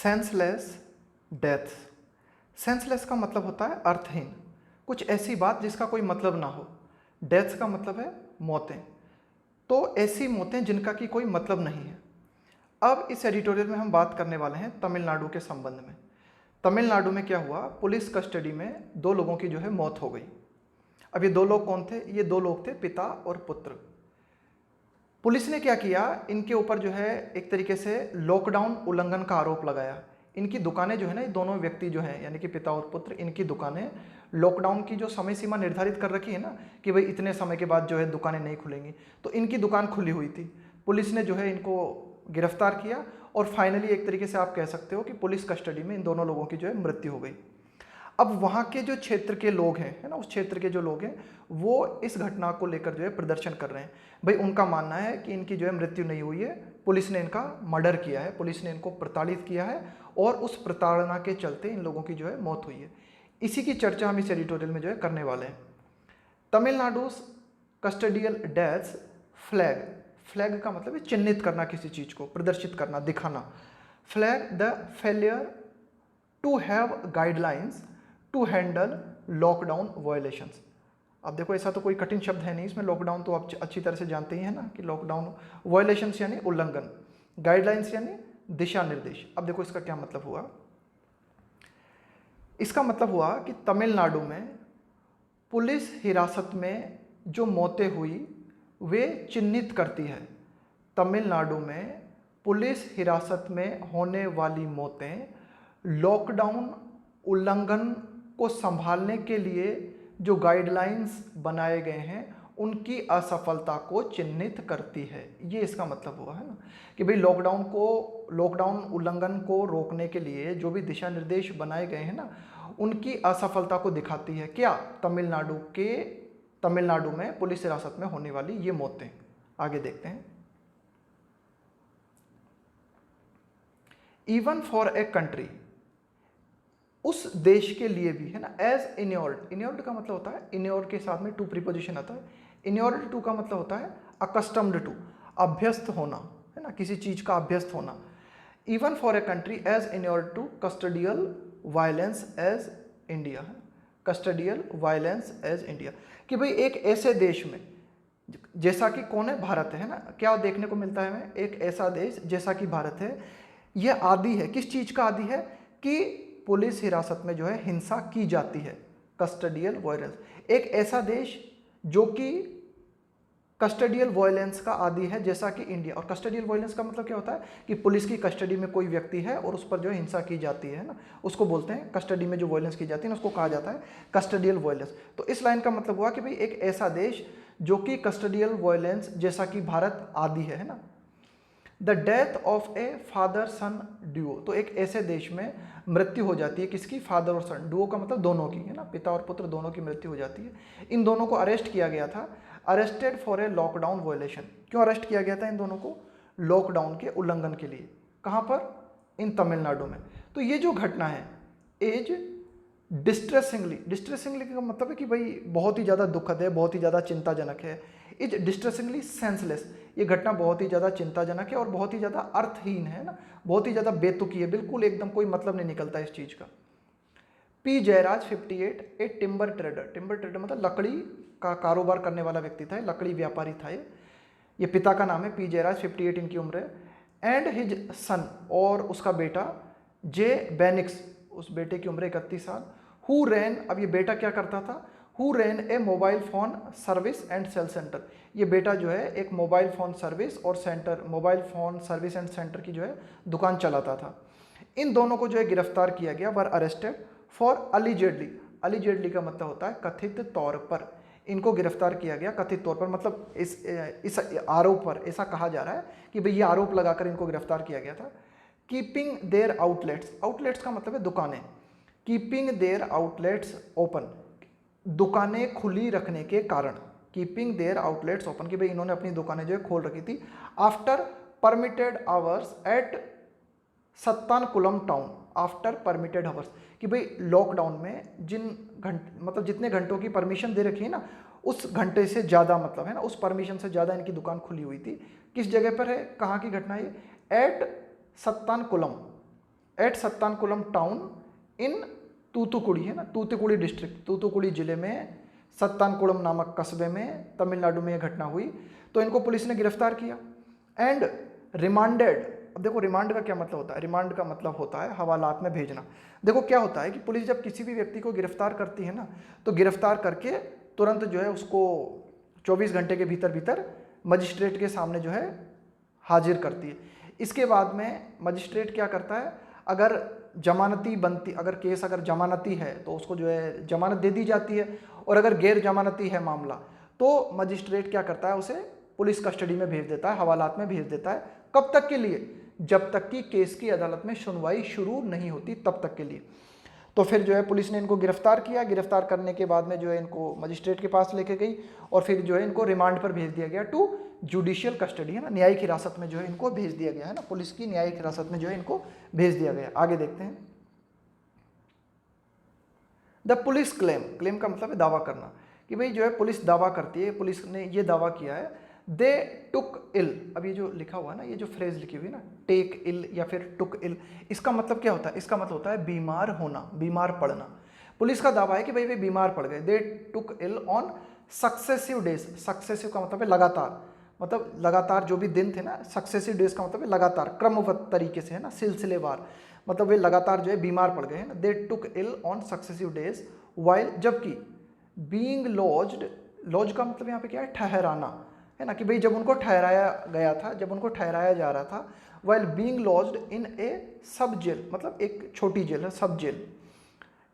Senseless death. Senseless का मतलब होता है अर्थहीन, कुछ ऐसी बात जिसका कोई मतलब ना हो। डेथ का मतलब है मौतें, तो ऐसी मौतें जिनका की कोई मतलब नहीं है। अब इस एडिटोरियल में हम बात करने वाले हैं तमिलनाडु के संबंध में। तमिलनाडु में क्या हुआ, पुलिस कस्टडी में दो लोगों की जो है मौत हो गई। अब ये दो लोग कौन थे? ये दो लोग थे पिता और पुत्र। पुलिस ने क्या किया, इनके ऊपर जो है एक तरीके से लॉकडाउन उल्लंघन का आरोप लगाया। इनकी दुकानें जो है ना, ये दोनों व्यक्ति जो हैं यानी कि पिता और पुत्र, इनकी दुकानें लॉकडाउन की जो समय सीमा निर्धारित कर रखी है ना कि भाई इतने समय के बाद जो है दुकानें नहीं खुलेंगी, तो इनकी दुकान खुली हुई थी। पुलिस ने जो है इनको गिरफ्तार किया और फाइनली एक तरीके से आप कह सकते हो कि पुलिस कस्टडी में इन दोनों लोगों की जो है मृत्यु हो गई। अब वहाँ के जो क्षेत्र के लोग हैं, है ना, उस क्षेत्र के जो लोग हैं वो इस घटना को लेकर जो है प्रदर्शन कर रहे हैं। भाई उनका मानना है कि इनकी जो है मृत्यु नहीं हुई है, पुलिस ने इनका मर्डर किया है, पुलिस ने इनको प्रताड़ित किया है और उस प्रताड़ना के चलते इन लोगों की जो है मौत हुई है। इसी की चर्चा हम इस एडिटोरियल में जो है करने वाले हैं। Tamil Nadu custodial deaths flag. Flag का मतलब है चिन्हित करना, किसी चीज़ को प्रदर्शित करना, दिखाना। Flag the failure to have guidelines to handle lockdown violations. अब देखो, ऐसा तो कोई कठिन शब्द है नहीं इसमें। लॉकडाउन तो आप अच्छी तरह से जानते ही हैं ना कि लॉकडाउन, वायलेशंस यानी उल्लंघन, गाइडलाइंस यानी दिशा निर्देश। अब देखो इसका क्या मतलब हुआ। इसका मतलब हुआ कि तमिलनाडु में पुलिस हिरासत में जो मौतें हुई वे चिन्हित करती है। तमिलनाडु में पुलिस हिरासत में होने वाली मौतें लॉकडाउन उल्लंघन को संभालने के लिए जो गाइडलाइंस बनाए गए हैं उनकी असफलता को चिन्हित करती है। ये इसका मतलब हुआ है ना कि भाई लॉकडाउन उल्लंघन को रोकने के लिए जो भी दिशा निर्देश बनाए गए हैं ना, उनकी असफलता को दिखाती है। क्या? तमिलनाडु में पुलिस हिरासत में होने वाली ये मौतें। आगे देखते हैं। इवन फॉर ए कंट्री, उस देश के लिए भी, है ना, एज इन्योर्ड। इन्योर्ड का मतलब होता है, इन्योर्ड के साथ में टू प्रीपोजिशन आता है। इन्योर्ड टू का मतलब होता है अकस्टम्ड टू, अभ्यस्त होना, है ना, किसी चीज का अभ्यस्त होना। Even for a country as inured to custodial violence as India. Custodial violence as India, कि भाई एक ऐसे देश में, जैसा कि कौन है? भारत है ना। क्या देखने को मिलता है हमें? एक ऐसा देश जैसा कि भारत है, यह आदी है। किस चीज का आदी है? कि पुलिस हिरासत में जो है हिंसा की जाती है, कस्टडियल वायलेंस। एक ऐसा देश जो कि कस्टडियल वायलेंस का आदी है जैसा कि इंडिया। और कस्टडियल वायलेंस का मतलब क्या होता है कि पुलिस की कस्टडी में कोई व्यक्ति है और उस पर जो है हिंसा की जाती है ना, उसको बोलते हैं कस्टडी में जो वायलेंस की जाती है ना, उसको कहा जाता है कस्टडियल वायलेंस। तो इस लाइन का मतलब हुआ कि भाई एक ऐसा देश जो कि कस्टडियल वायलेंस जैसा कि भारत आदी है ना। The death of a father son duo, तो एक ऐसे देश में मृत्यु हो जाती है किसकी? फादर और सन। डुओ का मतलब दोनों की, है ना, पिता और पुत्र दोनों की मृत्यु हो जाती है। इन दोनों को अरेस्ट किया गया था, arrested for a lockdown violation. क्यों अरेस्ट किया गया था इन दोनों को? लॉकडाउन के उल्लंघन के लिए। कहाँ पर? इन तमिलनाडु में। तो ये जो घटना है एज डिस्ट्रेसिंगली का मतलब है कि भाई बहुत ही ज़्यादा दुखद है, बहुत ही ज़्यादा चिंताजनक है। इज डिस्ट्रेसिंगली सेंसलेस, ये घटना बहुत ही ज़्यादा चिंताजनक है और बहुत ही ज़्यादा अर्थहीन है ना, बहुत ही ज़्यादा बेतुकी है, बिल्कुल एकदम कोई मतलब नहीं निकलता इस चीज़ का। पी जयराज 58, ए टिम्बर ट्रेडर। टिम्बर ट्रेडर मतलब लकड़ी का कारोबार करने वाला व्यक्ति था, लकड़ी व्यापारी था ये पिता का नाम है। पी जयराज 58 इनकी उम्र है। एंड हिज सन, और उसका बेटा जे बेनिक्स, उस बेटे की उम्र 31 साल। हु रैन, अब ये बेटा क्या करता था? Who ran a mobile phone service and sale centre. ये बेटा जो है एक मोबाइल फ़ोन सर्विस और centre, mobile phone service and centre की जो है दुकान चलाता था। इन दोनों को जो है गिरफ्तार किया गया, वर अरेस्टेड फॉर अलीजेडली। अलीजेडली का मतलब होता है कथित तौर पर। इनको गिरफ्तार किया गया कथित तौर पर, मतलब इस आरोप पर ऐसा कहा जा रहा है कि भाई ये आरोप लगाकर इनको गिरफ्तार किया गया था। कीपिंग देयर आउटलेट्स, आउटलेट्स का मतलब है दुकानें। कीपिंग देयर आउटलेट्स ओपन, दुकानें खुली रखने के कारण। कीपिंग देयर आउटलेट्स ओपन, कि भाई इन्होंने अपनी दुकानें जो है खोल रखी थी after permitted hours at Sathankulam town. After permitted hours, कि भाई लॉकडाउन में मतलब जितने घंटों की परमिशन दे रखी है ना, उस घंटे से ज़्यादा, मतलब है ना, उस परमिशन से ज़्यादा इनकी दुकान खुली हुई थी। किस जगह पर है? कहाँ की घटना है? At Sathankulam, at Sathankulam town in Thoothukudi, है ना, तूतुकुड़ी डिस्ट्रिक्ट, तूतुकुड़ी जिले में सत्तानकुलम नामक कस्बे में तमिलनाडु में यह घटना हुई। तो इनको पुलिस ने गिरफ्तार किया एंड रिमांडेड। अब देखो रिमांड का क्या मतलब होता है, रिमांड का मतलब होता है हवालात में भेजना। देखो क्या होता है कि पुलिस जब किसी भी व्यक्ति को गिरफ्तार करती है ना, तो गिरफ्तार करके तुरंत जो है उसको 24 घंटे के भीतर भीतर मजिस्ट्रेट के सामने जो है हाजिर करती है। इसके बाद में मजिस्ट्रेट क्या करता है, अगर जमानती बनती, अगर केस अगर जमानती है तो उसको जो है जमानत दे दी जाती है, और अगर गैर जमानती है मामला तो मजिस्ट्रेट क्या करता है, उसे पुलिस कस्टडी में भेज देता है, हवालात में भेज देता है। कब तक के लिए, जब तक कि केस की अदालत में सुनवाई शुरू नहीं होती तब तक के लिए। तो फिर जो है पुलिस ने इनको गिरफ्तार किया, गिरफ्तार करने के बाद में जो है इनको मजिस्ट्रेट के पास लेके गई और फिर जो है इनको रिमांड पर भेज दिया गया टू जुडिशियल कस्टडी, है ना, न्यायिक हिरासत में जो है इनको भेज दिया गया, है ना, पुलिस की न्यायिक हिरासत में जो है इनको भेज दिया गया। आगे देखते हैं। द पुलिस क्लेम, क्लेम का मतलब है दावा करना, कि भाई जो है पुलिस दावा करती है, पुलिस ने ये दावा किया है, दे टुक इल। अब ये जो लिखा हुआ है ना, ये जो फ्रेज लिखी हुई है ना, टेक इल या फिर टुक इल, इसका मतलब क्या होता है, इसका मतलब होता है बीमार होना, बीमार पड़ना। पुलिस का दावा है कि भाई वे बीमार पड़ गए। दे टुक इल ऑन सक्सेसिव डेज, सक्सेसिव का मतलब है लगातार, मतलब लगातार जो भी दिन थे ना, सक्सेसिव डेज का मतलब है लगातार, क्रमबद्ध तरीके से, है ना, सिलसिलेवार, मतलब वे लगातार जो है बीमार पड़ गए हैं ना। दे टुक इल ऑन सक्सेसिव डेज वाइल, जबकि बीइंग लॉज्ड, लॉज का मतलब यहाँ पे क्या है, ठहराना, है ना, कि भाई जब उनको ठहराया गया था, जब उनको ठहराया जा रहा था, while being lodged in a sub jail, मतलब एक छोटी जेल है, sub jail,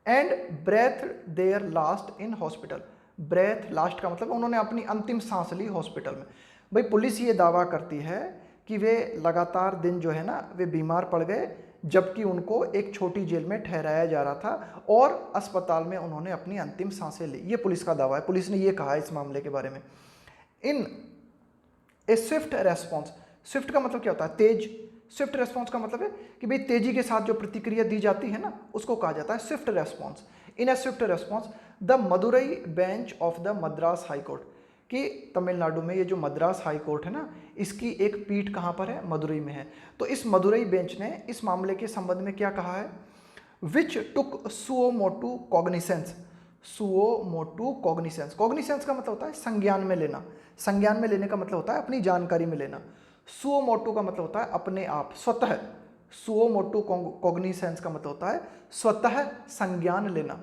and breath their last in hospital. Breath last का मतलब उन्होंने अपनी अंतिम सांस ली हॉस्पिटल में। भाई पुलिस ये दावा करती है कि वे लगातार दिन जो है ना वे बीमार पड़ गए, जबकि उनको एक छोटी जेल में ठहराया जा रहा था और अस्पताल में उन्होंने अपनी अंतिम सांसें ली। ये पुलिस का दावा है, पुलिस ने ये कहा है इस मामले के बारे में। इन ए स्विफ्ट रेस्पॉन्स, स्विफ्ट का मतलब क्या होता है, तेज। स्विफ्ट रेस्पॉन्स का मतलब है कि भाई तेजी के साथ जो प्रतिक्रिया दी जाती है ना, उसको कहा जाता है Swift response. In A Swift response the Madurai bench of the Madras high court, कि तमिलनाडु में ये जो मद्रास हाई कोर्ट है ना, इसकी एक पीठ कहाँ पर है, मदुरई में है। तो इस मदुरई बेंच ने इस मामले के संबंध में क्या कहा है, which took suo motu cognisance, suo motu cognisance, cognisance का मतलब होता है संज्ञान में लेना, संज्ञान में लेने का मतलब होता है अपनी जानकारी में लेना। सुओ मोटू का मतलब होता है अपने आप, स्वतः। सुओ मोटू कॉग्निसेंस का मतलब होता है स्वतः संज्ञान लेना।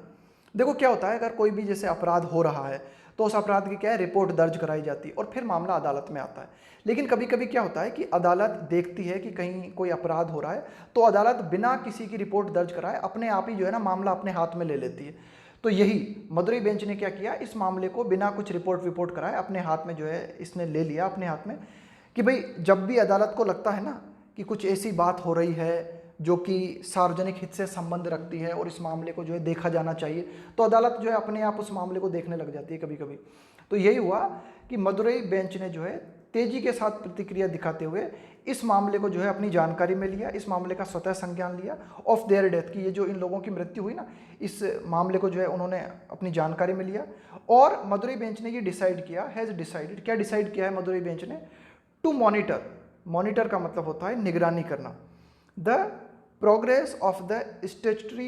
देखो क्या होता है, अगर कोई भी जैसे अपराध हो रहा है तो उस अपराध की क्या है, रिपोर्ट दर्ज कराई जाती है और फिर मामला अदालत में आता है। लेकिन कभी कभी क्या होता है कि अदालत देखती है कि कहीं कोई अपराध हो रहा है, तो अदालत बिना किसी की रिपोर्ट दर्ज कराए अपने आप ही जो है ना मामला अपने हाथ में ले लेती है। तो यही मदुरई बेंच ने क्या किया, इस मामले को बिना कुछ रिपोर्ट कराए अपने हाथ में जो है इसने ले लिया अपने हाथ में, कि भाई जब भी अदालत को लगता है ना कि कुछ ऐसी बात हो रही है जो कि सार्वजनिक हित से संबंध रखती है और इस मामले को जो है देखा जाना चाहिए, तो अदालत जो है अपने आप उस मामले को देखने लग जाती है कभी कभी। तो यही हुआ कि मदुरई बेंच ने जो है तेजी के साथ प्रतिक्रिया दिखाते हुए इस मामले को जो है अपनी जानकारी में लिया, इस मामले का स्वतः संज्ञान लिया ऑफ देयर डेथ, की ये जो इन लोगों की मृत्यु हुई ना, इस मामले को जो है उन्होंने अपनी जानकारी में लिया। और मदुरई बेंच ने ये डिसाइड किया, हैज़ डिसाइडेड, क्या डिसाइड किया है मदुरई बेंच ने, टू मॉनिटर, मॉनिटर का मतलब होता है निगरानी करना, the progress of the statutory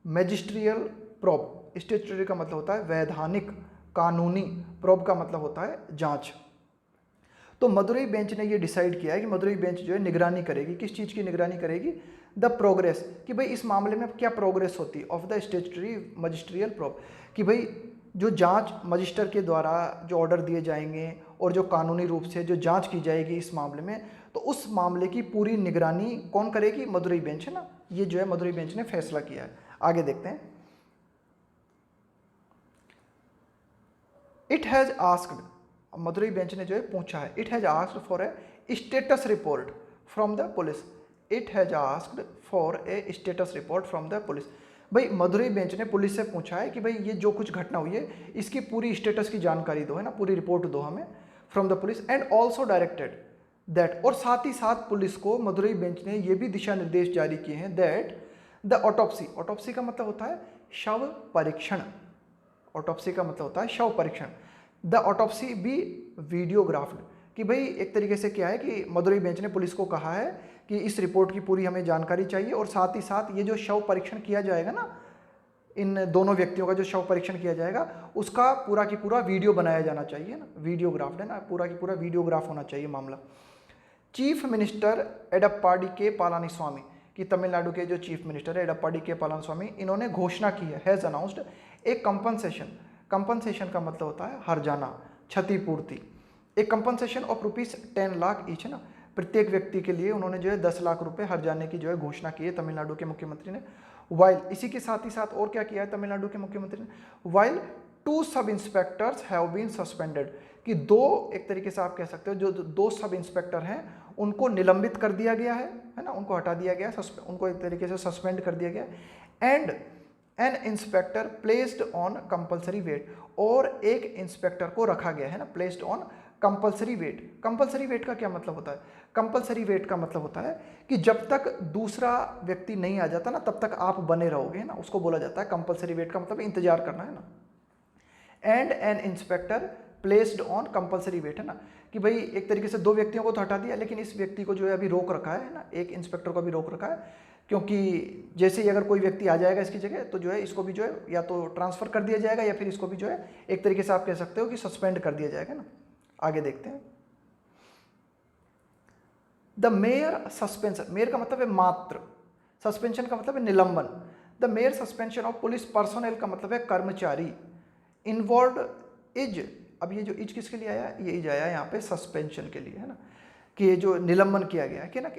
magisterial probe, statutory का मतलब होता है वैधानिक कानूनी, प्रोब का मतलब होता है जांच। तो मदुरई बेंच ने ये डिसाइड किया है कि मदुरई बेंच जो है निगरानी करेगी, किस चीज़ की निगरानी करेगी, द प्रोग्रेस, कि भाई इस मामले में क्या प्रोग्रेस होती है, of the statutory magisterial probe, कि भाई जो जांच मजिस्टर के द्वारा जो ऑर्डर दिए जाएंगे और जो कानूनी रूप से जो जांच की जाएगी इस मामले में, तो उस मामले की पूरी निगरानी कौन करेगी, मदुरई बेंच, है ना। ये जो है मदुरई बेंच ने फैसला किया है। आगे देखते हैं। It has asked, Madurai bench ने जो है पूछा है, it has asked for a status report from the police, it has asked for a status report from the police. भाई मदुरई बेंच ने पुलिस से पूछा है कि भाई ये जो कुछ घटना हुई है इसकी पूरी स्टेटस की जानकारी दो, है ना, पूरी रिपोर्ट दो हमें from the police, and also directed that, और साथ ही साथ पुलिस को मदुरई बेंच ने ये भी दिशा निर्देश जारी किए हैं, दैट द ऑटोप्सी, ऑटोप्सी का मतलब होता है शव परीक्षण, ऑटोप्सी का मतलब होता है शव परीक्षण, द ऑटोप्सी बी वीडियोग्राफ्ड, कि भाई एक तरीके से क्या है कि मदुरई बेंच ने पुलिस को कहा है कि इस रिपोर्ट की पूरी हमें जानकारी चाहिए, और साथ ही साथ ये जो शव परीक्षण किया जाएगा ना, इन दोनों व्यक्तियों का जो शव परीक्षण किया जाएगा उसका पूरा की पूरा वीडियो बनाया जाना चाहिए ना, वीडियोग्राफ है ना, पूरा की पूरा वीडियोग्राफ होना चाहिए मामला। चीफ मिनिस्टर एडप्पाडी के पलानीस्वामी, कि तमिलनाडु के जो चीफ मिनिस्टर है एडप्पाडी के पलानीस्वामी, इन्होंने घोषणा की है, हैज़ अनाउंस्ड एक कंपनसेशन। कंपनसेशन का मतलब होता है हर्जाना, क्षतिपूर्ति। एक कंपनसेशन ऑफ ₹10 लाख ईच है ना, प्रत्येक व्यक्ति के लिए उन्होंने जो है 10 लाख रुपए हर्जाने की जो है घोषणा की है तमिलनाडु के मुख्यमंत्री ने। वाइल, इसी के साथ ही साथ और क्या किया है तमिलनाडु के मुख्यमंत्री ने, वाइल 2 सब इंस्पेक्टर्स हैव बीन सस्पेंडेड, कि 2, एक तरीके से आप कह सकते हो जो 2 सब इंस्पेक्टर हैं उनको निलंबित कर दिया गया है ना, उनको हटा दिया गया, उनको एक तरीके से सस्पेंड कर दिया गया। And an inspector placed on compulsory wait, और एक इंस्पेक्टर को रखा गया है ना, placed on compulsory wait. Compulsory wait का क्या मतलब होता है? कंपलसरी वेट का मतलब होता है कि जब तक दूसरा व्यक्ति नहीं आ जाता ना तब तक आप बने रहोगे ना, उसको बोला जाता है कंपलसरी वेट का मतलब इंतजार करना है ना। And an inspector placed on compulsory wait है ना, कि भाई एक तरीके से 2 व्यक्तियों को तो हटा दिया, लेकिन इस व्यक्ति को जो है अभी रोक रखा है ना, एक इंस्पेक्टर को भी रोक रखा है, क्योंकि जैसे ही अगर कोई व्यक्ति आ जाएगा इसकी जगह तो जो है इसको भी जो है या तो ट्रांसफर कर दिया जाएगा या फिर इसको भी जो है एक तरीके से आप कह सकते हो कि सस्पेंड कर दिया जाएगा ना। आगे देखते हैं। द मेयर सस्पेंशन, मेयर का मतलब है मात्र, सस्पेंशन का मतलब है निलंबन। The mayor suspension of police personnel का मतलब है कर्मचारी। इन्वॉल्व इज, अब ये जो इज किसके लिए आया, ये इज आया यहाँ पे सस्पेंशन के लिए है ना, कि ये जो निलंबन किया गया है कि ना,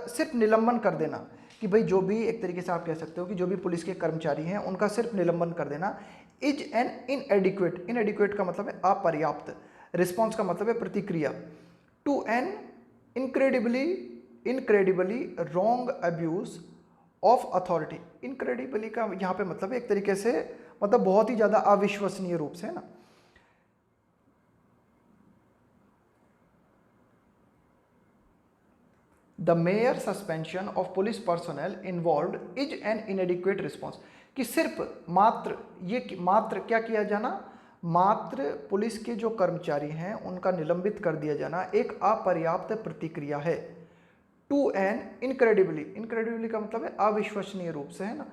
सिर्फ निलंबन कर देना, कि भाई जो भी एक तरीके से आप कह सकते हो कि जो भी पुलिस के कर्मचारी हैं उनका सिर्फ निलंबन कर देना। इज एन इनएडिक्वेट, इनएडिक्वेट का मतलब है अपर्याप्त, रिस्पॉन्स का मतलब है प्रतिक्रिया। To an incredibly wrong abuse of authority, incredibly का यहाँ पे मतलब है एक तरीके से मतलब बहुत ही ज़्यादा अविश्वसनीय रूप से है ना। The mayor suspension of police personal involve is an इनएडिक्वेट response, कि सिर्फ मात्र ये मात्र क्या किया जाना, मात्र पुलिस के जो कर्मचारी हैं उनका निलंबित कर दिया जाना एक अपर्याप्त प्रतिक्रिया है। टू एन इनक्रेडिबली, इनक्रेडिबली का मतलब है अविश्वसनीय रूप से है ना।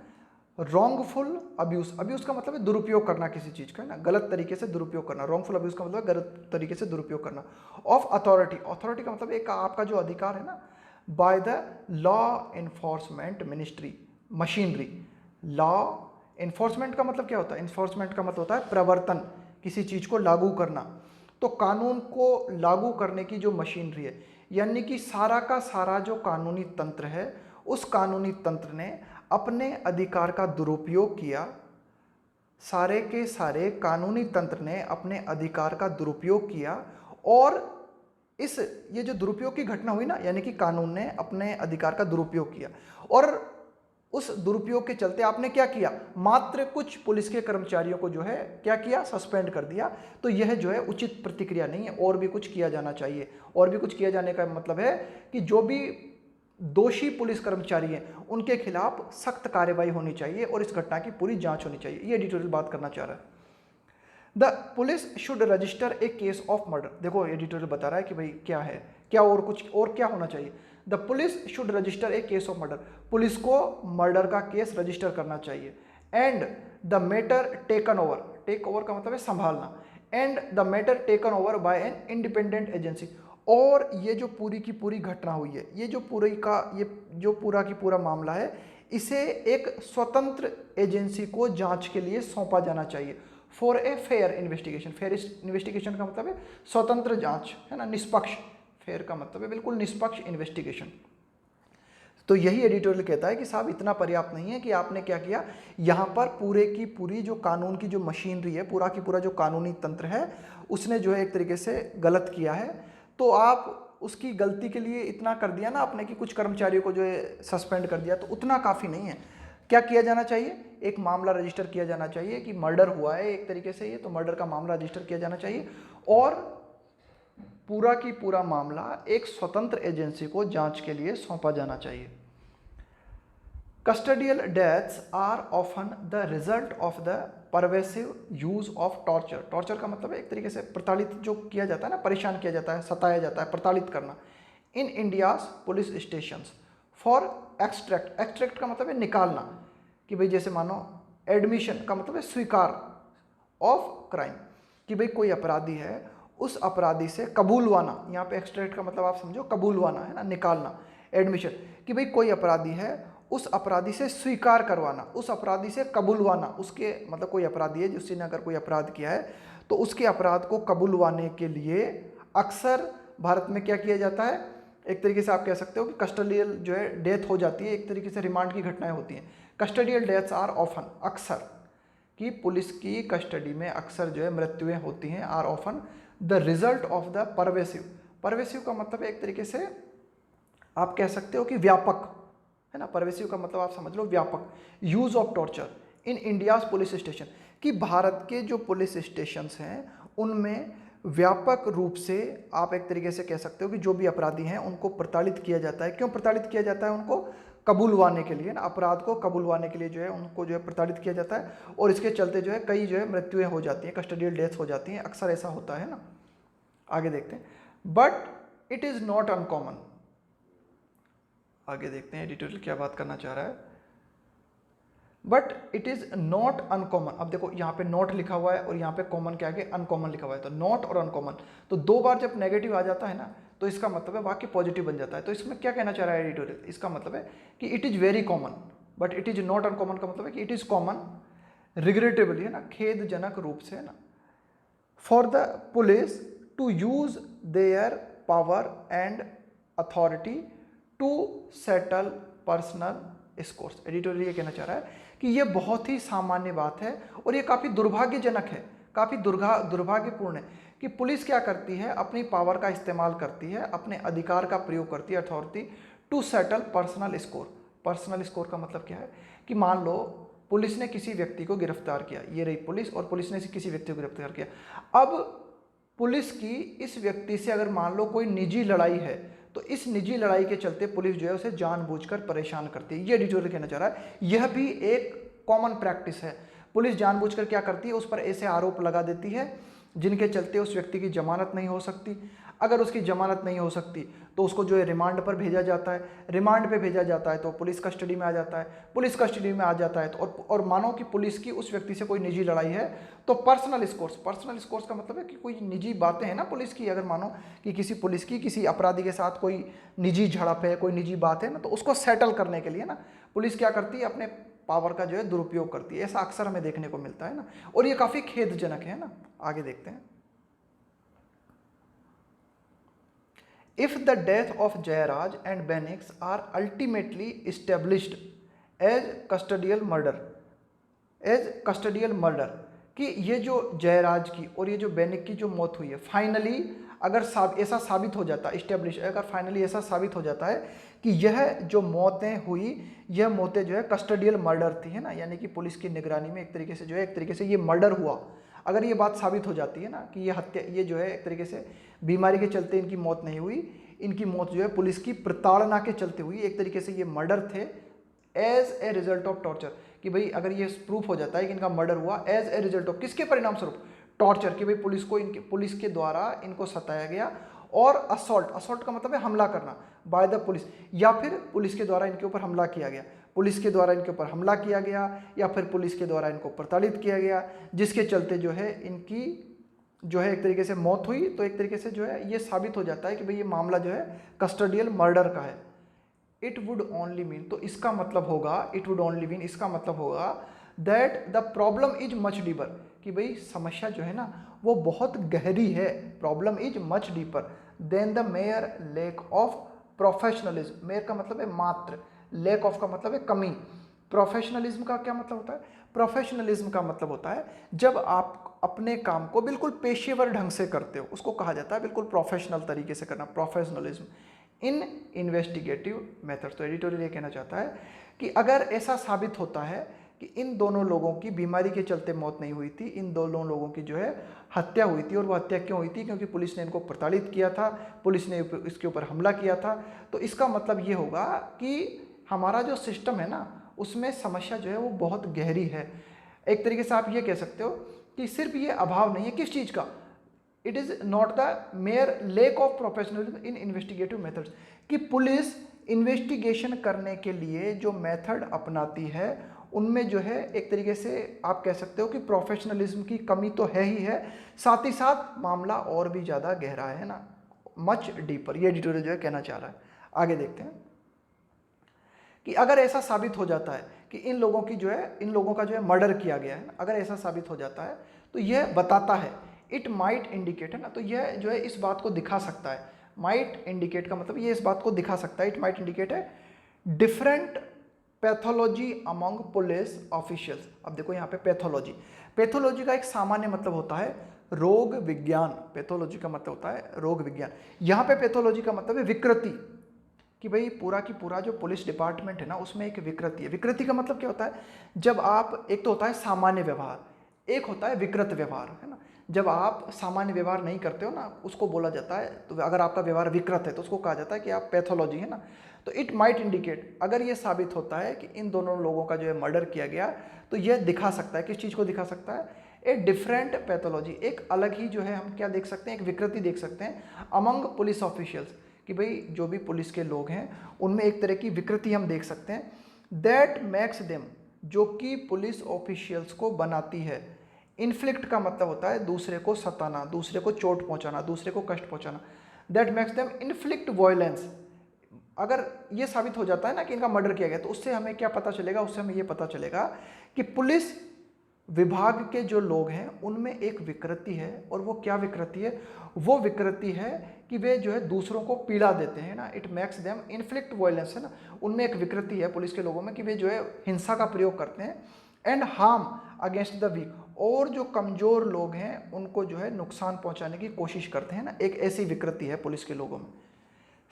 रॉन्गफुल अब्यूज, अब्यूज का मतलब है दुरुपयोग करना किसी चीज़ का है ना, गलत तरीके से दुरुपयोग करना। रॉन्गफुल अब्यूज का मतलब गलत तरीके से दुरुपयोग करना। ऑफ अथॉरिटी, अथॉरिटी का मतलब एक आपका जो अधिकार है ना, by the law enforcement ministry machinery. Law enforcement का मतलब क्या होता है, एनफोर्समेंट का मतलब होता है प्रवर्तन, किसी चीज़ को लागू करना। तो कानून को लागू करने की जो मशीनरी है, यानी कि सारा का सारा जो कानूनी तंत्र है उस कानूनी तंत्र ने अपने अधिकार का दुरुपयोग किया। सारे के सारे कानूनी तंत्र ने अपने अधिकार का दुरुपयोग किया, और ये जो दुरुपयोग की घटना हुई ना, यानी कि कानून ने अपने अधिकार का दुरुपयोग किया, और उस दुरुपयोग के चलते आपने क्या किया, मात्र कुछ पुलिस के कर्मचारियों को जो है क्या किया, सस्पेंड कर दिया। तो यह जो है उचित प्रतिक्रिया नहीं है, और भी कुछ किया जाना चाहिए। और भी कुछ किया जाने का मतलब है कि जो भी दोषी पुलिस कर्मचारी हैं उनके खिलाफ सख्त कार्रवाई होनी चाहिए और इस घटना की पूरी जांच होनी चाहिए। ये एडिटोरियल बात करना चाह रहा है। The police should register a case of murder, देखो एडिटोरियल बता रहा है कि भाई क्या है, क्या और कुछ और क्या होना चाहिए। The police should register a case of murder, police को मर्डर का केस रजिस्टर करना चाहिए। And the matter taken over, take over का मतलब है संभालना। And the matter taken over by an independent agency, और ये जो पूरी की पूरी घटना हुई है, ये जो पूरा की पूरा मामला है, इसे एक स्वतंत्र एजेंसी को जांच के लिए सौंपा जाना चाहिए। For a fair investigation, fair investigation का मतलब है स्वतंत्र जांच है ना, निष्पक्ष। फेयर का मतलब है बिल्कुल निष्पक्ष इन्वेस्टिगेशन। तो यही एडिटोरियल कहता है कि साहब इतना पर्याप्त नहीं है कि आपने क्या किया, यहाँ पर पूरे की पूरी जो कानून की जो मशीनरी है, पूरा की पूरा जो कानूनी तंत्र है, उसने जो है एक तरीके से गलत किया है। तो आप उसकी गलती के लिए इतना कर दिया ना आपने कि कुछ कर्मचारियों को जो है सस्पेंड कर दिया, तो उतना काफ़ी नहीं है। क्या किया जाना चाहिए, एक मामला रजिस्टर किया जाना चाहिए कि मर्डर हुआ है एक तरीके से, ये तो मर्डर का मामला रजिस्टर किया जाना चाहिए, और पूरा की पूरा मामला एक स्वतंत्र एजेंसी को जांच के लिए सौंपा जाना चाहिए। Custodial deaths are often the result of the pervasive use of torture, torture का मतलब है एक तरीके से प्रताड़ित जो किया जाता है ना, परेशान किया जाता है, सताया जाता है, प्रताड़ित करना। In India's police stations for extract, extract का मतलब है निकालना, कि भाई जैसे मानो एडमिशन का मतलब है स्वीकार ऑफ क्राइम, कि भाई कोई अपराधी है उस अपराधी से कबूलवाना, यहाँ पे एक्सट्रैक्ट का मतलब आप समझो कबूलवाना है ना, निकालना। एडमिशन कि भाई कोई अपराधी है उस अपराधी से स्वीकार करवाना, उस अपराधी से कबूलवाना, उसके मतलब कोई अपराधी है जिसने अगर कोई अपराध किया है तो उसके अपराध को कबूलवाने के लिए अक्सर भारत में क्या किया जाता है, एक तरीके से आप कह सकते हो कि कस्टडियल जो है डेथ हो जाती है, एक तरीके से रिमांड की घटनाएं होती हैं। कस्टडियल डेथ्स आर ऑफन, अक्सर कि पुलिस की कस्टडी में अक्सर जो है मृत्युएं होती हैं, are often the result of the pervasive, pervasive का मतलब है एक तरीके से आप कह सकते हो कि व्यापक है ना, परवेसिव का मतलब आप समझ लो व्यापक, use of torture in India's police station, कि भारत के जो पुलिस स्टेशंस हैं उनमें व्यापक रूप से आप एक तरीके से कह सकते हो कि जो भी अपराधी हैं उनको प्रताड़ित किया जाता है। क्यों प्रताड़ित किया जाता है? उनको कबूलवाने के लिए ना, अपराध को कबूलवाने के लिए जो है उनको जो है प्रताड़ित किया जाता है, और इसके चलते जो है कई जो है मृत्युएं हो जाती हैं, कस्टडियल डेथ्स हो जाती हैं, अक्सर ऐसा होता है ना। आगे देखते हैं, but it is not uncommon. आगे देखते हैं एडिटोरियल क्या बात करना चाह रहा है। But it is not uncommon, अब देखो यहाँ पे नॉट लिखा हुआ है और यहाँ पे कॉमन क्या है, अनकॉमन लिखा हुआ है, तो नॉट और अनकॉमन, तो दो बार जब नेगेटिव आ जाता है ना तो इसका मतलब है वाक्य पॉजिटिव बन जाता है। तो इसमें क्या कहना चाह रहा है एडिटोरियल, इसका मतलब है कि it is very common, but it is not uncommon का मतलब है कि इट इज़ कॉमन रिग्रेटेबली, है ना, खेदजनक रूप से, है ना, for the police to use their power and authority to settle personal scores. Editorial ये कहना चाह रहा है कि ये बहुत ही सामान्य बात है और ये काफ़ी दुर्भाग्यजनक है, काफ़ी दुर्भाग्यपूर्ण है कि पुलिस क्या करती है, अपनी पावर का इस्तेमाल करती है, अपने अधिकार का प्रयोग करती है, authority to settle personal score. Personal score का मतलब क्या है कि मान लो पुलिस ने किसी व्यक्ति को गिरफ्तार किया, ये रही पुलिस, और पुलिस ने किसी व्यक्ति को गिरफ्तार किया। अब पुलिस की इस व्यक्ति से अगर मान लो कोई निजी लड़ाई है तो इस निजी लड़ाई के चलते पुलिस जो है उसे जानबूझकर परेशान करती है। ये एडिटोरियल कहना चाह रहा है, यह भी एक कॉमन प्रैक्टिस है। पुलिस जानबूझकर क्या करती है, उस पर ऐसे आरोप लगा देती है जिनके चलते उस व्यक्ति की जमानत नहीं हो सकती। अगर उसकी जमानत नहीं हो सकती तो उसको जो है रिमांड पर भेजा जाता है, रिमांड पे भेजा जाता है तो पुलिस कस्टडी में आ जाता है, पुलिस कस्टडी में आ जाता है तो और मानो कि पुलिस की उस व्यक्ति से कोई निजी लड़ाई है तो पर्सनल स्कोर्स, पर्सनल स्कोर्स का मतलब है कि कोई निजी बातें हैं ना पुलिस की, अगर मानो कि किसी पुलिस की किसी अपराधी के साथ कोई निजी झड़प है, कोई निजी बात है ना, तो उसको सेटल करने के लिए ना पुलिस क्या करती है, अपने पावर का जो है दुरुपयोग करती है। ऐसा अक्सर हमें देखने को मिलता है ना, और ये काफ़ी खेदजनक है ना। आगे देखते हैं, if the death of Jayaraj and Benix are ultimately established as custodial murder, कि ये जो जयराज की और ये जो बेनिक की जो मौत हुई है फाइनली अगर ऐसा साबित हो जाता है, इस्टेब्लिश अगर फाइनली ऐसा साबित हो जाता है कि यह जो मौतें हुई, यह मौतें जो है कस्टडियल मर्डर थी, है ना, यानी कि पुलिस की निगरानी में एक तरीके से जो है एक तरीके से ये मर्डर हुआ, अगर ये बात साबित हो जाती है ना कि ये हत्या, ये जो है एक तरीके से बीमारी के चलते इनकी मौत नहीं हुई, इनकी मौत जो है पुलिस की प्रताड़ना के चलते हुई, एक तरीके से ये मर्डर थे as a result of torture, कि भाई अगर ये प्रूफ हो जाता है कि इनका मर्डर हुआ एज ए रिजल्ट ऑफ, किसके परिणाम स्वरूप, टॉर्चर, कि भाई पुलिस के द्वारा इनको सताया गया, और असॉल्ट, असॉल्ट का मतलब है हमला करना बाय द पुलिस, या फिर पुलिस के द्वारा इनके ऊपर हमला किया गया, पुलिस के द्वारा इनके ऊपर हमला किया गया, या फिर पुलिस के द्वारा इनको प्रताड़ित किया गया, जिसके चलते जो है इनकी जो है एक तरीके से मौत हुई। तो एक तरीके से जो है ये साबित हो जाता है कि भाई ये मामला जो है कस्टडियल मर्डर का है। इट वुड ओनली मीन, तो इसका मतलब होगा, इट वुड ओनली मीन इसका मतलब होगा that the problem is much deeper, कि भाई समस्या जो है ना वो बहुत गहरी है, problem is much deeper than the mere lack of professionalism. Mere का मतलब है मात्र, लैक ऑफ का मतलब है कमी, प्रोफेशनलिज्म का क्या मतलब होता है, प्रोफेशनलिज्म का मतलब होता है जब आप अपने काम को बिल्कुल पेशेवर ढंग से करते हो, उसको कहा जाता है बिल्कुल प्रोफेशनल तरीके से करना, प्रोफेशनलिज्म इन इन्वेस्टिगेटिव मेथड। तो एडिटोरियल ये कहना चाहता है कि अगर ऐसा साबित होता है कि इन दोनों लोगों की बीमारी के चलते मौत नहीं हुई थी, इन दोनों लोगों की जो है हत्या हुई थी, और वो हत्या क्यों हुई थी, क्योंकि पुलिस ने इनको प्रताड़ित किया था, पुलिस ने इसके ऊपर हमला किया था, तो इसका मतलब ये होगा कि हमारा जो सिस्टम है ना उसमें समस्या जो है वो बहुत गहरी है। एक तरीके से आप ये कह सकते हो कि सिर्फ ये अभाव नहीं है किस चीज़ का, it is not the mayor lake of professionalism in investigative methods, कि पुलिस इन्वेस्टिगेशन करने के लिए जो मेथड अपनाती है उनमें जो है एक तरीके से आप कह सकते हो कि प्रोफेशनलिज्म की कमी तो है ही है, साथ ही साथ मामला और भी ज़्यादा गहरा है ना, मच डीपर, ये एडिटोरियल जो है कहना चाह रहा है। आगे देखते हैं कि अगर ऐसा साबित हो जाता है कि इन लोगों का जो है मर्डर किया गया है, अगर ऐसा साबित हो जाता है तो यह बताता है, इट माइट इंडिकेट, है ना, तो यह जो है इस बात को दिखा सकता है, माइट इंडिकेट का मतलब ये इस बात को दिखा सकता है, इट माइट इंडिकेट है different pathology among police officials. अब देखो यहाँ पे पैथोलॉजी का एक सामान्य मतलब होता है रोग विज्ञान, पैथोलॉजी का मतलब होता है रोग विज्ञान। यहाँ पे पैथोलॉजी का मतलब है विकृति, कि भाई पूरा की पूरा जो पुलिस डिपार्टमेंट है ना उसमें एक विकृति है। विकृति का मतलब क्या होता है, जब आप, एक तो होता है सामान्य व्यवहार, एक होता है विकृत व्यवहार, है ना। जब आप सामान्य व्यवहार नहीं करते हो ना उसको बोला जाता है, तो अगर आपका व्यवहार विकृत है तो उसको कहा जाता है कि आप पैथोलॉजी, है ना। तो इट माइट इंडिकेट, अगर ये साबित होता है कि इन दोनों लोगों का जो है मर्डर किया गया, तो यह दिखा सकता है, किस चीज़ को दिखा सकता है, ए डिफरेंट पैथोलॉजी, एक अलग ही जो है हम क्या देख सकते हैं, एक विकृति देख सकते हैं अमंग पुलिस ऑफिशियल्स, कि भाई जो भी पुलिस के लोग हैं उनमें एक तरह की विकृति हम देख सकते हैं, दैट मैक्स देम, जो कि पुलिस ऑफिशियल्स को बनाती है, इन्फ्लिक्ट का मतलब होता है दूसरे को सताना, दूसरे को चोट पहुंचाना, दूसरे को कष्ट पहुंचाना, that max them inflict violence. अगर ये साबित हो जाता है ना कि इनका मर्डर किया गया, तो उससे हमें क्या पता चलेगा, उससे हमें ये पता चलेगा कि पुलिस विभाग के जो लोग हैं उनमें एक विकृति है, और वो क्या विकृति है, वो विकृति है कि वे जो है दूसरों को पीड़ा देते हैं ना, it makes them inflict violence, है ना, उनमें एक विकृति है पुलिस के लोगों में कि वे जो है हिंसा का प्रयोग करते हैं, and harm against the weak, और जो कमज़ोर लोग हैं उनको जो है नुकसान पहुंचाने की कोशिश करते हैं ना, एक ऐसी विकृति है पुलिस के लोगों में।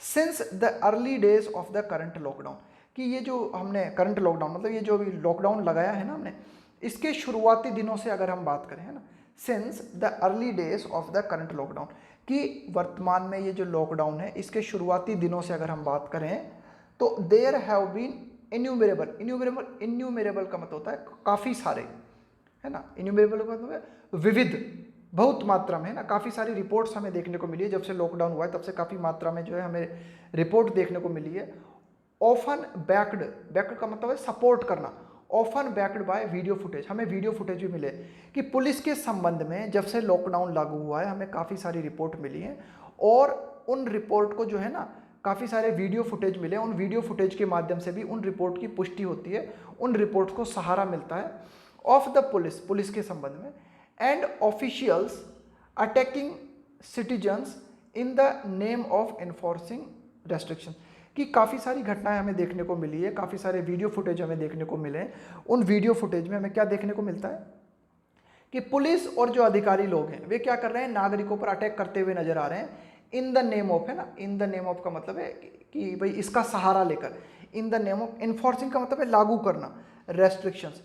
Since the early days of the current lockdown, कि ये जो हमने करंट लॉकडाउन मतलब ये जो अभी लॉकडाउन लगाया है ना हमने, इसके शुरुआती दिनों से अगर हम बात करें, है ना, since the early days of the current lockdown, कि वर्तमान में ये जो लॉकडाउन है इसके शुरुआती दिनों से अगर हम बात करें, तो देयर हैव बीन इन्यूमरेबल का मतलब होता है काफ़ी सारे, है ना, इन्यूमरेबल का मतलब है विविध, बहुत मात्रा में, है ना, काफ़ी सारी रिपोर्ट्स हमें देखने को मिली है, जब से लॉकडाउन हुआ है तब से काफ़ी मात्रा में जो है हमें रिपोर्ट देखने को मिली है। ऑफन बैक्ड का मतलब है सपोर्ट करना, often backed by video footage, हमें वीडियो फुटेज भी मिले कि पुलिस के संबंध में जब से लॉकडाउन लागू हुआ है हमें काफ़ी सारी रिपोर्ट मिली है, और उन रिपोर्ट को जो है ना काफ़ी सारे वीडियो फुटेज मिले, उन वीडियो फुटेज के माध्यम से भी उन रिपोर्ट की पुष्टि होती है, उन रिपोर्ट को सहारा मिलता है ऑफ द पुलिस के संबंध में, and officials attacking citizens in the name of enforcing restriction, कि काफ़ी सारी घटनाएं हमें देखने को मिली है, काफ़ी सारे वीडियो फुटेज हमें देखने को मिले। उन वीडियो फुटेज में हमें क्या देखने को मिलता है कि पुलिस और जो अधिकारी लोग हैं वे क्या कर रहे हैं, नागरिकों पर अटैक करते हुए नजर आ रहे हैं, इन द नेम ऑफ, है ना, इन द नेम ऑफ का मतलब है कि भाई इसका सहारा लेकर, in the name of, enforcing का मतलब है लागू करना, रेस्ट्रिक्शंस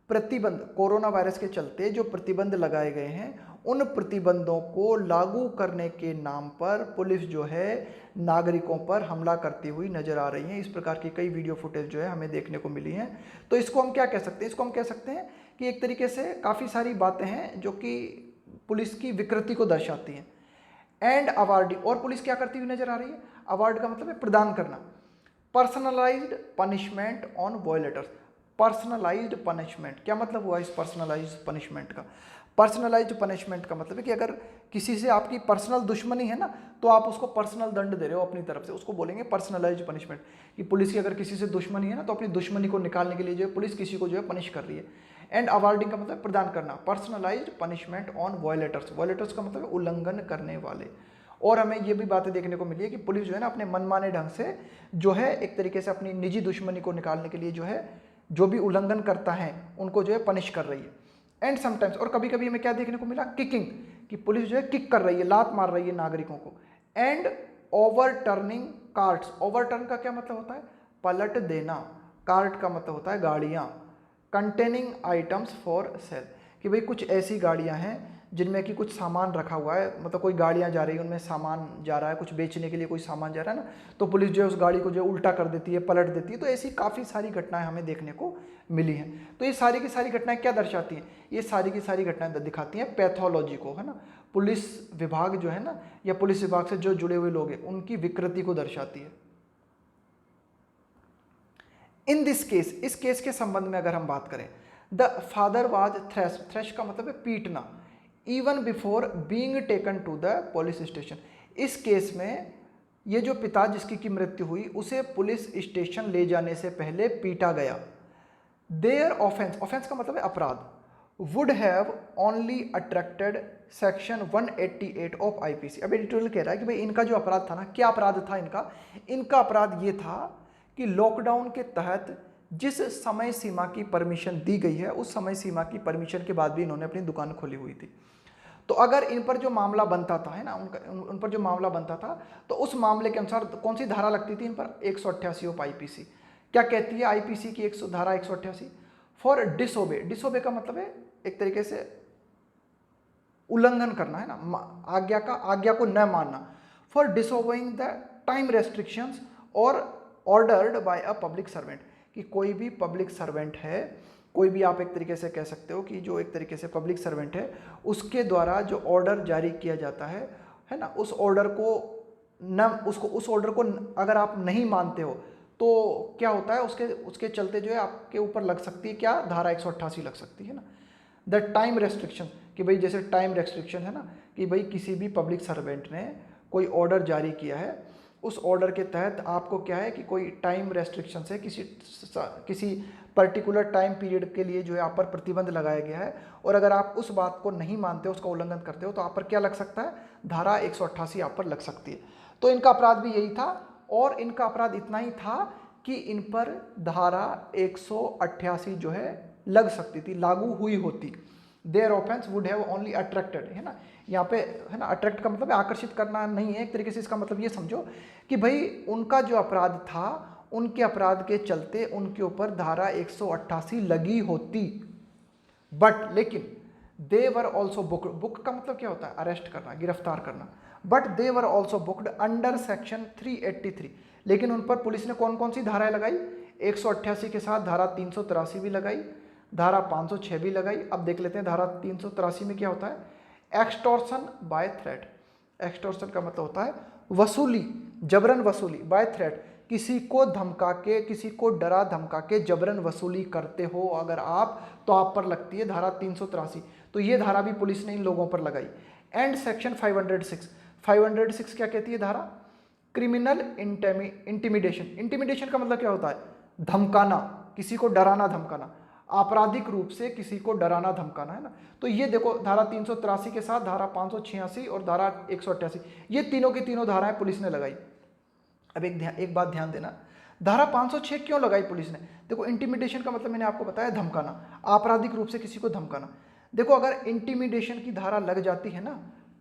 प्रतिबंध, कोरोना वायरस के चलते जो प्रतिबंध लगाए गए हैं उन प्रतिबंधों को लागू करने के नाम पर पुलिस जो है नागरिकों पर हमला करती हुई नजर आ रही है। इस प्रकार की कई वीडियो फुटेज जो है हमें देखने को मिली हैं। तो इसको हम क्या कह सकते हैं, इसको हम कह सकते हैं कि एक तरीके से काफ़ी सारी बातें हैं जो कि पुलिस की विकृति को दर्शाती हैं। एंड अवार्डिंग, और पुलिस क्या करती हुई नजर आ रही है, अवार्ड का मतलब है प्रदान करना, personalised punishment on violators. Personalised punishment, क्या मतलब हुआ इस पर्सनलाइज्ड पनिशमेंट का, पर्सनलाइज्ड पनिशमेंट का मतलब है कि अगर किसी से आपकी पर्सनल दुश्मनी है ना तो आप उसको पर्सनल दंड दे रहे हो अपनी तरफ से, उसको बोलेंगे पर्सनलाइज्ड पनिशमेंट। कि पुलिस की अगर किसी से दुश्मनी है ना तो अपनी दुश्मनी को निकालने के लिए जो है पुलिस किसी को जो है पनिश कर रही है। एंड अवार्डिंग का मतलब प्रदान करना, पर्सनलाइज्ड पनिशमेंट ऑन वॉयलेटर्स, वॉयलेटर्स का मतलब उल्लंघन करने वाले। और हमें ये भी बातें देखने को मिली है कि पुलिस जो है ना अपने मनमाने ढंग से जो है एक तरीके से अपनी निजी दुश्मनी को निकालने के लिए जो है जो भी उल्लंघन करता है उनको जो है पनिश कर रही है। एंड समटाइम्स, और कभी कभी हमें क्या देखने को मिला, किकिंग, कि पुलिस जो है किक कर रही है, लात मार रही है नागरिकों को। एंड ओवरटर्निंग कार्ट्स, ओवरटर्न का क्या मतलब होता है, पलट देना, कार्ट का मतलब होता है गाड़ियाँ, कंटेनिंग आइटम्स फॉर सेल, कि भाई कुछ ऐसी गाड़ियाँ हैं जिनमें कि कुछ सामान रखा हुआ है, मतलब कोई गाड़ियाँ जा रही हैं, उनमें सामान जा रहा है, कुछ बेचने के लिए कोई सामान जा रहा है ना, तो पुलिस जो है उस गाड़ी को जो है उल्टा कर देती है, पलट देती है। तो ऐसी काफ़ी सारी घटनाएं हमें देखने को मिली हैं। तो ये सारी की सारी घटनाएं क्या दर्शाती हैं? ये सारी की सारी घटनाएं दिखाती हैं पैथोलॉजी को, है ना, पुलिस विभाग जो है ना, या पुलिस विभाग से जो जुड़े हुए लोग हैं उनकी विकृति को दर्शाती है। इन दिस केस, इस केस के संबंध में अगर हम बात करें, the father was thrash, thrash का मतलब है पीटना, even before being taken to the police station. इस केस में ये जो पिता जिसकी की मृत्यु हुई उसे पुलिस स्टेशन ले जाने से पहले पीटा गया। देयर ऑफेंस, ऑफेंस का मतलब है अपराध, would have only attracted section 188 of IPC. अब एडिटोरियल कह रहा है कि भाई इनका जो अपराध था ना, क्या अपराध था इनका? इनका अपराध ये था कि लॉकडाउन के तहत जिस समय सीमा की परमिशन दी गई है उस समय सीमा की परमिशन के बाद भी इन्होंने अपनी दुकान खोली हुई थी। तो अगर इन पर जो मामला बनता था, है ना, उन पर जो मामला बनता था, तो उस मामले के अनुसार कौन सी धारा लगती थी इन पर? 188 ऑफ आईपीसी। क्या कहती है आईपीसी की धारा 188? फॉर डिसोबे, डिसोबे का मतलब है एक तरीके से उल्लंघन करना, है ना, आज्ञा को न मानना। For disobeying the time restrictions और ordered by a public servant, कि कोई भी पब्लिक सर्वेंट है, कोई भी आप एक तरीके से कह सकते हो कि जो एक तरीके से पब्लिक सर्वेंट है उसके द्वारा जो ऑर्डर जारी किया जाता है ना, उस ऑर्डर को उस ऑर्डर को अगर आप नहीं मानते हो तो क्या होता है, उसके चलते जो है आपके ऊपर लग सकती है क्या? धारा 188 लग सकती है ना, द टाइम रेस्ट्रिक्शन, कि भाई जैसे टाइम रेस्ट्रिक्शन है ना, कि भाई किसी भी पब्लिक सर्वेंट ने कोई ऑर्डर जारी किया है, उस ऑर्डर के तहत आपको क्या है कि कोई टाइम रेस्ट्रिक्शन से किसी पर्टिकुलर टाइम पीरियड के लिए जो है आप पर प्रतिबंध लगाया गया है, और अगर आप उस बात को नहीं मानते हो, उसका उल्लंघन करते हो, तो आप पर क्या लग सकता है? धारा 188 आप पर लग सकती है। तो इनका अपराध भी यही था, और इनका अपराध इतना ही था कि इन पर धारा 188 जो है लग सकती थी, लागू हुई होती। Their offence would have only attracted, है ना, यहाँ पे है ना, अट्रैक्ट का मतलब आकर्षित करना नहीं है, एक तरीके से इसका मतलब ये समझो कि भाई उनका जो अपराध था, उनके अपराध के चलते उनके ऊपर धारा 188 लगी होती। बट लेकिन दे वर ऑल्सो बुक्ड, बुक का मतलब क्या होता है? अरेस्ट करना, गिरफ्तार करना। But they were also booked under section 383, लेकिन उन पर पुलिस ने कौन कौन सी धाराएं लगाई? 188 के साथ धारा 383 भी लगाई, धारा 506 भी लगाई। अब देख लेते हैं धारा 383 में क्या होता है? Extortion bye threat. एक्सटॉर्शन का मतलब होता है वसूली, जबरन वसूली, बाय थ्रेट, किसी को धमका के, किसी को डरा धमका के जबरन वसूली करते हो अगर आप, तो आप पर लगती है धारा 383। तो ये धारा भी पुलिस ने इन लोगों पर लगाई। एंड सेक्शन 506, 506 क्या कहती है धारा? Criminal intimidation. इंटिमिडेशन का मतलब क्या होता है? धमकाना, किसी को डराना धमकाना, आपराधिक रूप से किसी को डराना धमकाना, है ना। तो ये देखो धारा 383 के साथ धारा 586 और धारा 188, ये तीनों की तीनों धाराएं पुलिस ने लगाई। अब एक बात ध्यान देना, धारा 506 क्यों लगाई पुलिस ने? देखो इंटिमिडेशन का मतलब मैंने आपको बताया धमकाना, आपराधिक रूप से किसी को धमकाना। देखो अगर इंटिमिडेशन की धारा लग जाती है ना,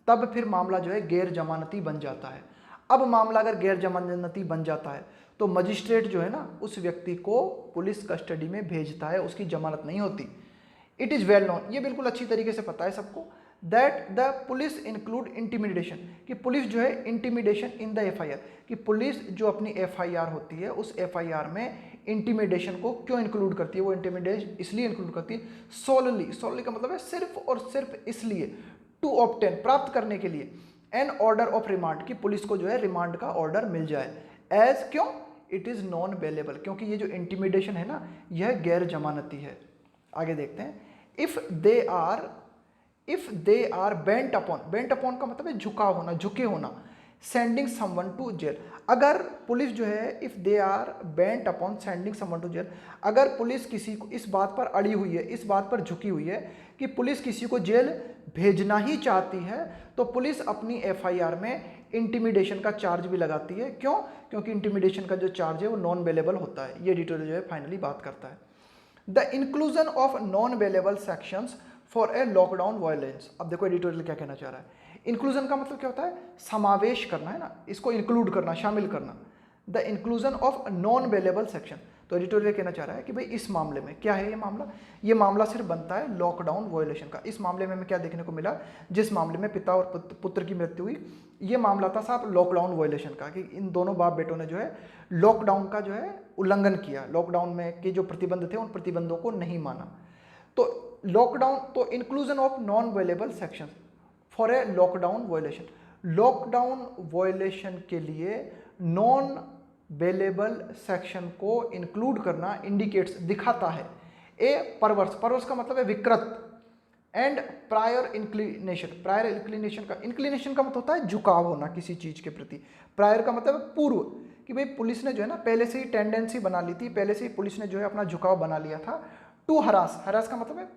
तब फिर मामला जो है गैर जमानती बन जाता है। अब मामला अगर गैर जमानती बन जाता है तो मजिस्ट्रेट जो है ना उस व्यक्ति को पुलिस कस्टडी में भेजता है, उसकी जमानत नहीं होती। इट इज़ वेल नोन, ये बिल्कुल अच्छी तरीके से पता है सबको, that the police include intimidation, कि पुलिस जो है इंटिमिडेशन इन द एफआईआर, कि पुलिस जो अपनी एफआईआर होती है उस एफआईआर में इंटिमिडेशन को क्यों इंक्लूड करती है? वो इंटिमिडेशन इसलिए इंक्लूड करती है, सोलली, सोलली का मतलब है सिर्फ और सिर्फ इसलिए, टू ऑब्टेन, प्राप्त करने के लिए, एन ऑर्डर ऑफ रिमांड, की पुलिस को जो है रिमांड का ऑर्डर मिल जाए। एज क्यों? इट इज़ नॉन बेलेबल, क्योंकि ये जो इंटिमिडेशन है ना यह गैर जमानती है। आगे देखते हैं, if they are bent upon, bent upon का मतलब है झुका होना, झुके होना, सेंडिंग समवन टू जेल। अगर पुलिस जो है if they are bent upon sending someone to jail, अगर पुलिस किसी को इस बात पर अड़ी हुई है, इस बात पर झुकी हुई है कि पुलिस किसी को जेल भेजना ही चाहती है, तो पुलिस अपनी एफआईआर में इंटिमिडेशन का चार्ज भी लगाती है। क्यों? क्योंकि इंटिमिडेशन का जो चार्ज है वो नॉन बेलेबल होता है। ये डिटेल जो है फाइनली बात करता है। The inclusion of non bailable sections for a lockdown violence. अब देखो एडिटोरियल क्या कहना चाह रहा है। इंक्लूजन का मतलब क्या होता है? समावेश करना, है ना, इसको इंक्लूड करना, शामिल करना। The inclusion of non bailable section, तो एडिटोरियल कहना चाह रहा है कि भाई इस मामले में क्या है ये मामला सिर्फ बनता है लॉकडाउन वायोलेशन का। इस मामले में हमें क्या देखने को मिला, जिस मामले में पिता और पुत्र की मृत्यु हुई, ये मामला था साहब लॉकडाउन वायोलेशन का, कि इन दोनों बाप बेटों ने जो है लॉकडाउन का जो है उल्लंघन किया, लॉकडाउन में के जो प्रतिबंध थे उन प्रतिबंधों को नहीं माना। तो लॉकडाउन, तो inclusion of non available section for a lockdown violation, lockdown violation के लिए नॉन अवेलेबल सेक्शन को इंक्लूड करना इंडिकेट्स दिखाता है ए परवर्स का मतलब है विकृत, एंड प्रायर इंक्लिनेशन का मतलब होता है झुकाव होना किसी चीज के प्रति, प्रायर का मतलब है पूर्व, कि भाई पुलिस ने जो है ना पहले से ही टेंडेंसी बना ली थी, पहले से ही पुलिस ने जो है अपना झुकाव बना लिया था। टू हरास का मतलब है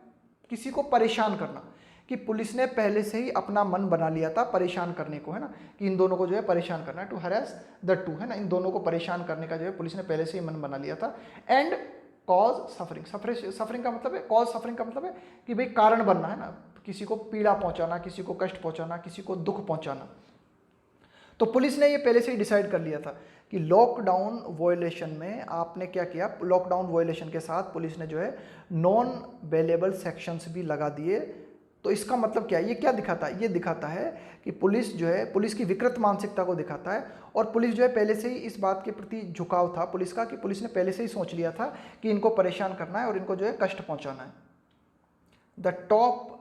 किसी को परेशान करना, कि पुलिस ने पहले से ही अपना मन बना लिया था परेशान करने को, है ना, कि इन दोनों को जो है परेशान करना है, टू हरास द टू, है ना, इन दोनों को परेशान करने का जो है पुलिस ने पहले से ही मन बना लिया था। एंड कॉज सफरिंग का मतलब है, कॉज सफरिंग का मतलब है कि भाई कारण बनना, है ना, किसी को पीड़ा पहुंचाना, किसी को कष्ट पहुंचाना, किसी को दुख पहुंचाना। तो पुलिस ने ये पहले से ही डिसाइड कर लिया था कि लॉकडाउन वायोलेशन में आपने क्या किया, लॉकडाउन वायोलेशन के साथ पुलिस ने जो है नॉन अवेलेबल सेक्शंस भी लगा दिए। तो इसका मतलब क्या है, ये क्या दिखाता है, ये दिखाता है कि पुलिस जो है, पुलिस की विकृत मानसिकता को दिखाता है, और पुलिस जो है पहले से ही इस बात के प्रति झुकाव था पुलिस का, कि पुलिस ने पहले से ही सोच लिया था कि इनको परेशान करना है और इनको जो है कष्ट पहुंचाना है। The top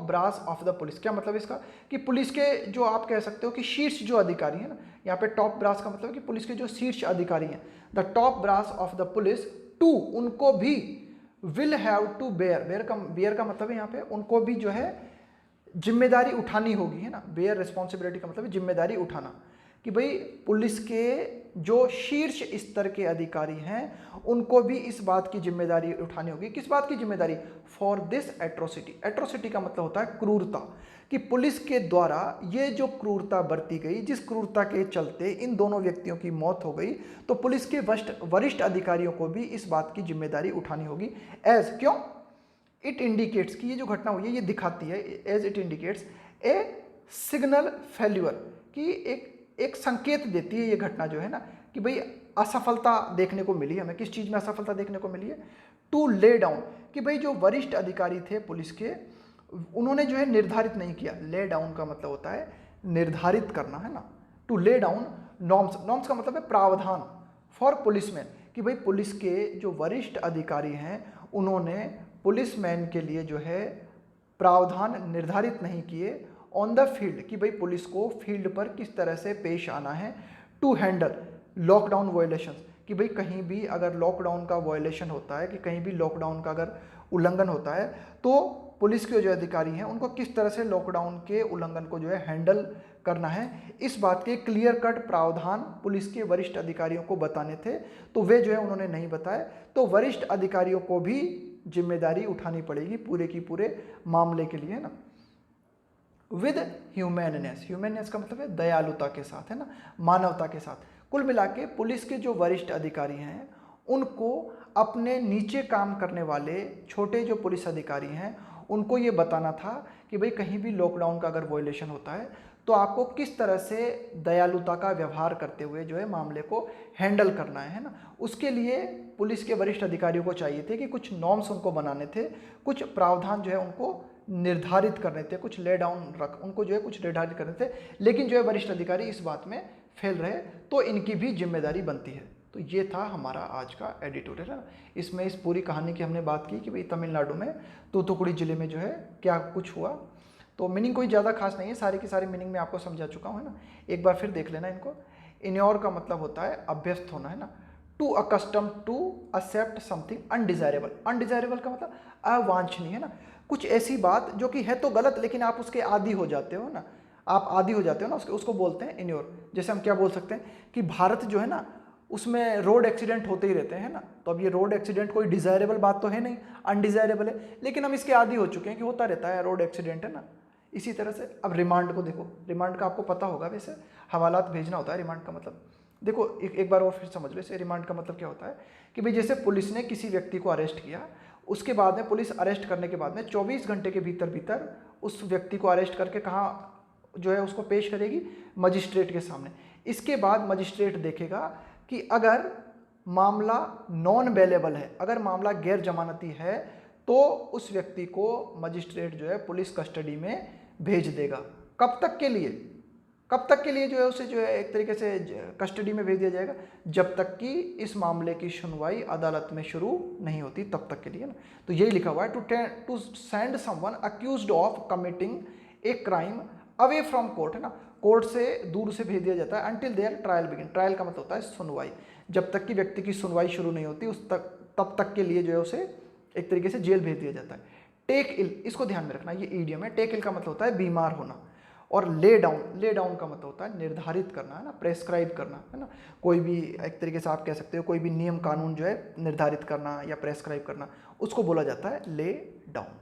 brass of the police, क्या मतलब इसका, कि पुलिस के जो आप कह सकते हो कि शीर्ष जो अधिकारी है ना, यहाँ पे टॉप ब्रास का मतलब है कि पुलिस के जो शीर्ष अधिकारी हैं, the top brass of the police too, उनको भी विल हैव टू बेयर का मतलब है यहाँ पे उनको भी जो है जिम्मेदारी उठानी होगी, है ना, बेयर रिस्पॉन्सिबिलिटी का मतलब है जिम्मेदारी उठाना, कि भाई पुलिस के जो शीर्ष स्तर के अधिकारी हैं उनको भी इस बात की जिम्मेदारी उठानी होगी। किस बात की जिम्मेदारी, फॉर दिस एट्रोसिटी का मतलब होता है क्रूरता, कि पुलिस के द्वारा ये जो क्रूरता बरती गई, जिस क्रूरता के चलते इन दोनों व्यक्तियों की मौत हो गई, तो पुलिस के वरिष्ठ अधिकारियों को भी इस बात की जिम्मेदारी उठानी होगी। एज क्यों, इट इंडिकेट्स, कि ये जो घटना हुई है ये दिखाती है, as it indicates a signal failure, कि एक संकेत देती है ये घटना जो है ना, कि भाई असफलता देखने को मिली हमें, किस चीज़ में असफलता देखने को मिली है, टू ले डाउन, कि भाई जो वरिष्ठ अधिकारी थे पुलिस के, उन्होंने जो है निर्धारित नहीं किया, ले डाउन का मतलब होता है निर्धारित करना, है ना, टू ले डाउन नॉर्म्स का मतलब है प्रावधान, फॉर पुलिसमैन, कि भाई पुलिस के जो वरिष्ठ अधिकारी हैं उन्होंने पुलिसमैन के लिए जो है प्रावधान निर्धारित नहीं किए, ऑन द फील्ड, कि भाई पुलिस को फील्ड पर किस तरह से पेश आना है, टू हैंडल लॉकडाउन वायोलेशन, कि भाई कहीं भी अगर लॉकडाउन का वायोलेशन होता है, कि कहीं भी लॉकडाउन का अगर उल्लंघन होता है, तो पुलिस के जो अधिकारी हैं उनको किस तरह से लॉकडाउन के उल्लंघन को जो है हैंडल करना है, इस बात के क्लियर कट प्रावधान पुलिस के वरिष्ठ अधिकारियों को बताने थे, तो वे जो है उन्होंने नहीं बताए। तो वरिष्ठ अधिकारियों को भी जिम्मेदारी उठानी पड़ेगी पूरे की पूरे मामले के लिए, है ना, विद ह्यूमैननेस का मतलब है दयालुता के साथ, है ना, मानवता के साथ। कुल मिला के पुलिस के जो वरिष्ठ अधिकारी हैं उनको अपने नीचे काम करने वाले छोटे जो पुलिस अधिकारी हैं उनको ये बताना था कि भाई कहीं भी लॉकडाउन का अगर वायोलेशन होता है तो आपको किस तरह से दयालुता का व्यवहार करते हुए जो है मामले को हैंडल करना है ना। उसके लिए पुलिस के वरिष्ठ अधिकारियों को चाहिए थे कि कुछ नॉर्म्स उनको बनाने थे, कुछ प्रावधान जो है उनको निर्धारित करने थे, कुछ ले डाउन उनको जो है कुछ निर्धारित करने थे, लेकिन जो है वरिष्ठ अधिकारी इस बात में फेल रहे, तो इनकी भी जिम्मेदारी बनती है। तो ये था हमारा आज का एडिटोरियल, है ना। इसमें इस पूरी कहानी की हमने बात की कि भाई तमिलनाडु में तूतुकुड़ी जिले में जो है क्या कुछ हुआ। तो मीनिंग कोई ज़्यादा खास नहीं है, सारे की सारी मीनिंग मैं आपको समझा चुका हूँ, है ना। एक बार फिर देख लेना इनको। इन्योर का मतलब होता है अभ्यस्त होना, है ना। To accustom to accept something undesirable, undesirable का मतलब अवांछनीय, है ना। कुछ ऐसी बात जो कि है तो गलत लेकिन आप उसके आदी हो जाते हो ना, आप आदी हो जाते हो ना उसको बोलते हैं इन्योर। जैसे हम क्या बोल सकते हैं कि भारत जो है ना उसमें रोड एक्सीडेंट होते ही रहते हैं ना, तो अब ये रोड एक्सीडेंट कोई डिजायरेबल बात तो है नहीं, अनडिजायरेबल है, लेकिन हम इसके आदी हो चुके हैं कि होता रहता है रोड एक्सीडेंट, है ना। इसी तरह से अब रिमांड को देखो, रिमांड का आपको पता होगा, वैसे हवालात भेजना होता है रिमांड का मतलब। देखो एक बार और फिर समझ लो इसे, रिमांड का मतलब क्या होता है कि भाई जैसे पुलिस ने किसी व्यक्ति को अरेस्ट किया, उसके बाद में पुलिस अरेस्ट करने के बाद में 24 घंटे के भीतर उस व्यक्ति को अरेस्ट करके कहाँ जो है उसको पेश करेगी, मजिस्ट्रेट के सामने। इसके बाद मजिस्ट्रेट देखेगा कि अगर मामला नॉन बेलेबल है, अगर मामला गैर जमानती है, तो उस व्यक्ति को मजिस्ट्रेट जो है पुलिस कस्टडी में भेज देगा। कब तक के लिए, कब तक के लिए जो है उसे जो है एक तरीके से कस्टडी में भेज दिया जाएगा, जब तक कि इस मामले की सुनवाई अदालत में शुरू नहीं होती, तब तक के लिए ना। तो यही लिखा हुआ है, to send someone accused of committing a crime away from court, है ना, कोर्ट से दूर से भेज दिया जाता है, until their trial begin. Trial का मतलब होता है सुनवाई, जब तक कि व्यक्ति की सुनवाई शुरू नहीं होती उस तक, तब तक के लिए जो है उसे एक तरीके से जेल भेज दिया जाता है। टेक इल, इसको ध्यान में रखना, ये ईडियम है। टेक इल का मतलब होता है बीमार होना, और ले डाउन का मतलब होता है निर्धारित करना, है ना, प्रेस्क्राइब करना, है ना। कोई भी एक तरीके से आप कह सकते हो कोई भी नियम कानून जो है निर्धारित करना या प्रेस्क्राइब करना, उसको बोला जाता है ले डाउन।